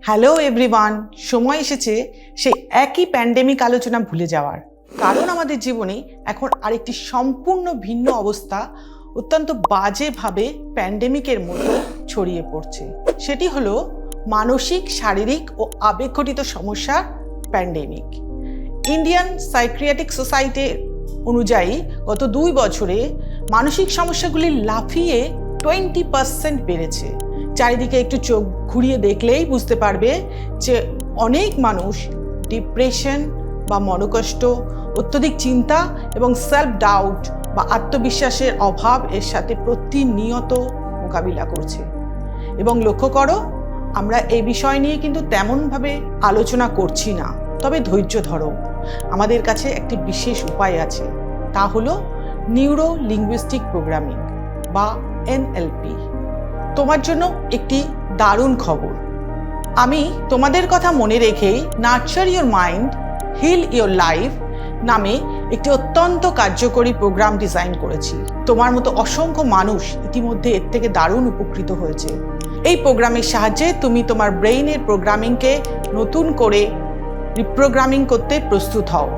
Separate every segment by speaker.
Speaker 1: Hello everyone, সময় এসেছে সেই একই প্যান্ডেমিক আলোচনা ভুলে যাওয়ার। কারণ আমাদের জীবনে এখন আরেকটি সম্পূর্ণ ভিন্ন অবস্থা অত্যন্ত বাজেভাবে প্যান্ডেমিকের মতো ছড়িয়ে পড়ছে। সেটি হলো মানসিক, শারীরিক ও আবেগঘটিত সমস্যার প্যান্ডেমিক। ইন্ডিয়ান সাইকিয়াট্রিক সোসাইটি অনুযায়ী গত 2 বছরে মানসিক সমস্যাগুলি লাফিয়ে 20% বেড়েছে। চারিদিকে একটু চোখ ঘুরিয়ে দেখলেই বুঝতে পারবে যে অনেক মানুষ ডিপ্রেশন বা মনোকষ্ট, অত্যধিক চিন্তা এবং সেলফ ডাউট বা আত্মবিশ্বাসের অভাব এর সাথে প্রতিনিয়ত মোকাবিলা করছে। এবং লক্ষ্য করো, আমরা এই বিষয় নিয়ে কিন্তু তেমনভাবে আলোচনা করছি না। তবে ধৈর্য ধরো, আমাদের কাছে একটি বিশেষ উপায় আছে, তা হলো নিউরো লিঙ্গুইস্টিক প্রোগ্রামিং বা NLP। তোমার জন্য একটি দারুণ খবর। আমি তোমাদের কথা মনে রেখেই nurture your mind, heal your life নামে একটি অত্যন্ত কার্যকরী প্রোগ্রাম ডিজাইন করেছি। তোমার মতো অসংখ্য মানুষ ইতিমধ্যে এর থেকে দারুণ উপকৃত হয়েছে। এই প্রোগ্রামের সাহায্যে তুমি তোমার ব্রেইনের প্রোগ্রামিংকে নতুন করে রিপ্রোগ্রামিং করতে প্রস্তুত হও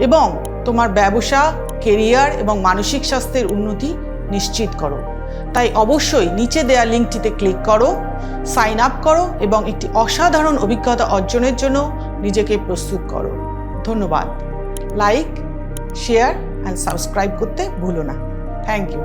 Speaker 1: এবং তোমার ব্যবসা, কেরিয়ার এবং মানসিক স্বাস্থ্যের উন্নতি নিশ্চিত করো। তাই অবশ্যই নিচে দেওয়া লিঙ্কটিতে ক্লিক করো, সাইন আপ করো এবং একটি অসাধারণ অভিজ্ঞতা অর্জনের জন্য নিজেকে প্রস্তুত করো। ধন্যবাদ। লাইক, শেয়ার অ্যান্ড সাবস্ক্রাইব করতে ভুলো না। Thank you.